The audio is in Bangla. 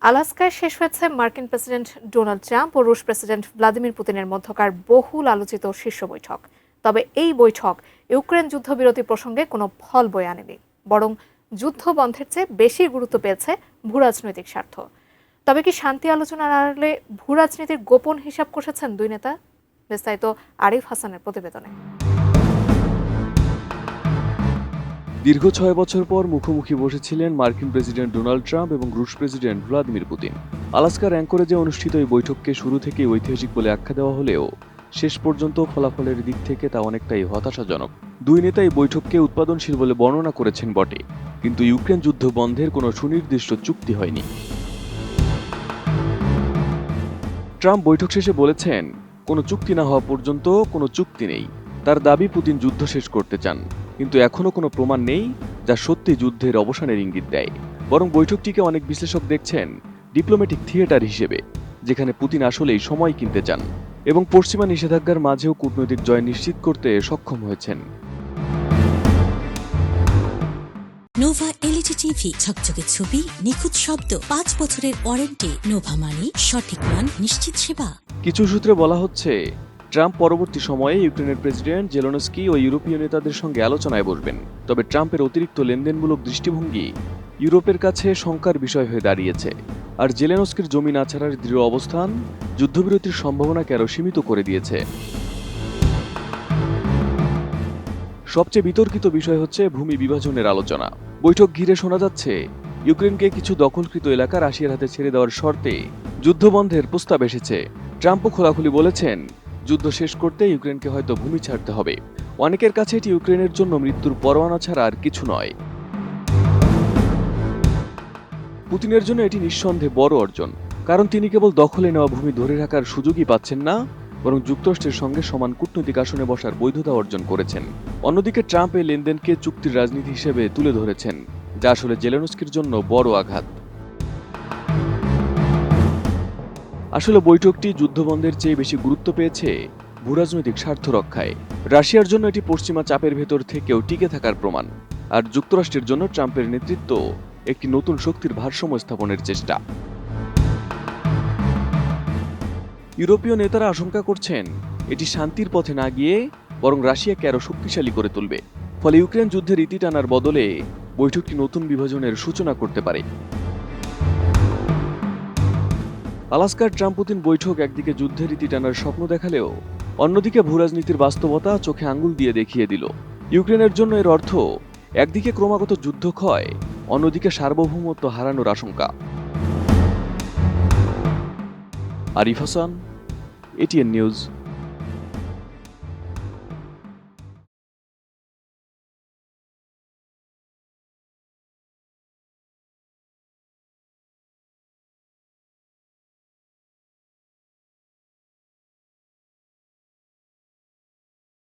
আলাস্কায় শেষ হয়েছে মার্কিন প্রেসিডেন্ট ডোনাল্ড ট্রাম্প ও রুশ প্রেসিডেন্ট ভ্লাদিমির পুতিনের মধ্যকার বহুল আলোচিত শীর্ষ বৈঠক। তবে এই বৈঠক ইউক্রেন যুদ্ধবিরতি প্রসঙ্গে কোনো ফল বয়ে আনেনি, বরং যুদ্ধ বন্ধের চেয়ে বেশি গুরুত্ব পেয়েছে ভূরাজনৈতিক স্বার্থ। তবে কি শান্তি আলোচনার আড়ালে ভূরাজনীতির গোপন হিসাব কষেছেন দুই নেতা? বিস্তারিত আরিফ হাসানের প্রতিবেদনে। দীর্ঘ ৬ বছর পর মুখোমুখি বসেছিলেন মার্কিন প্রেসিডেন্ট ডোনাল্ড ট্রাম্প এবং রুশ প্রেসিডেন্ট ভ্লাদিমির পুতিন। আলাস্কার অ্যাঙ্করেজে অনুষ্ঠিত এই বৈঠককে শুরু থেকেই ঐতিহাসিক বলে আখ্যা দেওয়া হলেও শেষ পর্যন্ত ফলাফলের দিক থেকে তা অনেকটাই হতাশাজনক। দুই নেতা এই বৈঠককে উৎপাদনশীল বলে বর্ণনা করেছেন বটে, কিন্তু ইউক্রেন যুদ্ধ বন্ধের কোনো সুনির্দিষ্ট চুক্তি হয়নি। ট্রাম্প বৈঠক শেষে বলেছেন, কোনো চুক্তি না হওয়া পর্যন্ত কোনো চুক্তি নেই। তার দাবি পুতিন যুদ্ধ শেষ করতে চান, কিন্তু এখনও কোনো প্রমাণ নেই যা সত্যি যুদ্ধের অবসানের ইঙ্গিত দেয়। বরং বৈঠকটিকে অনেক বিশ্লেষক দেখছেন ডিপ্লোম্যাটিক থিয়েটার হিসেবে, যেখানে পুতিন আসলেই সময় কিনতে চান এবং পশ্চিমা নিষেধাজ্ঞার মাঝেও কূটনৈতিক জয় নিশ্চিত করতে সক্ষম হয়েছেন। নোভা এলইডি টিভি, ঝকঝকে ছবি, নিখুঁত শব্দ, 5 বছরের ওয়ারেন্টি। নোভা মানে সঠিক মান, নিশ্চিত সেবা। কিছু সূত্রে বলা হচ্ছে, ট্রাম্প পরবর্তী সময়ে ইউক্রেনের প্রেসিডেন্ট জেলেনস্কি ও ইউরোপীয় নেতাদের সঙ্গে আলোচনায় বসবেন। তবে ট্রাম্পের অতিরিক্ত লেনদেনমূলক দৃষ্টিভঙ্গি ইউরোপের কাছে শঙ্কার বিষয় হয়ে দাঁড়িয়েছে। আর জেলেনস্কির জমি না ছাড়ার দৃঢ় অবস্থান যুদ্ধবিরতির সম্ভাবনাকে আরও সীমিত করে দিয়েছে। সবচেয়ে বিতর্কিত বিষয় হচ্ছে ভূমি বিভাজনের আলোচনা। বৈঠক ঘিরে শোনা যাচ্ছে, ইউক্রেনকে কিছু দখলকৃত এলাকা রাশিয়ার হাতে ছেড়ে দেওয়ার শর্তে যুদ্ধবন্ধের প্রস্তাব এসেছে। ট্রাম্পও খোলাখুলি বলেছেন, যুদ্ধ শেষ করতে ইউক্রেনকে হয়তো ভূমি ছাড়তে হবে। অনেকের কাছে এটি ইউক্রেনের জন্য মৃত্যুর পরোয়ানা ছাড়া আর কিছু নয়। পুতিনের জন্য এটি নিঃসন্দেহে বড় অর্জন, কারণ তিনি কেবল দখলে নেওয়া ভূমি ধরে রাখার সুযোগই পাচ্ছেন না, বরং যুক্তরাষ্ট্রের সঙ্গে সমান কূটনৈতিক আসনে বসার বৈধতা অর্জন করেছেন। অন্যদিকে ট্রাম্প এই লেনদেনকে চুক্তির রাজনীতি হিসেবে তুলে ধরেছেন, যা আসলে জেলেনস্কির জন্য বড় আঘাত। আসলে বৈঠকটি যুদ্ধবন্ধের চেয়ে বেশি গুরুত্ব পেয়েছে ভূরাজনৈতিক স্বার্থ রক্ষায়। রাশিয়ার জন্য এটি পশ্চিমা চাপের ভেতর থেকেও টিকে থাকার প্রমাণ, আর যুক্তরাষ্ট্রের জন্য ট্রাম্পের নেতৃত্ব একটি নতুন শক্তির ভারসাম্য স্থাপনের চেষ্টা। ইউরোপীয় নেতারা আশঙ্কা করছেন, এটি শান্তির পথে না গিয়ে বরং রাশিয়াকে আরও শক্তিশালী করে তুলবে। ফলে ইউক্রেন যুদ্ধের ইতি টানার বদলে বৈঠকটি নতুন বিভাজনের সূচনা করতে পারে। আলাস্কার ট্রাম্প পুতিন বৈঠক একদিকে যুদ্ধের ইতি টানার স্বপ্ন দেখালেও অন্যদিকে ভূরাজনীতির বাস্তবতা চোখে আঙুল দিয়ে দেখিয়ে দিল। ইউক্রেনের জন্য এর অর্থ একদিকে ক্রমাগত যুদ্ধ ক্ষয়, অন্যদিকে সার্বভৌমত্ব হারানোর আশঙ্কা। Arif Hasan, ATN news.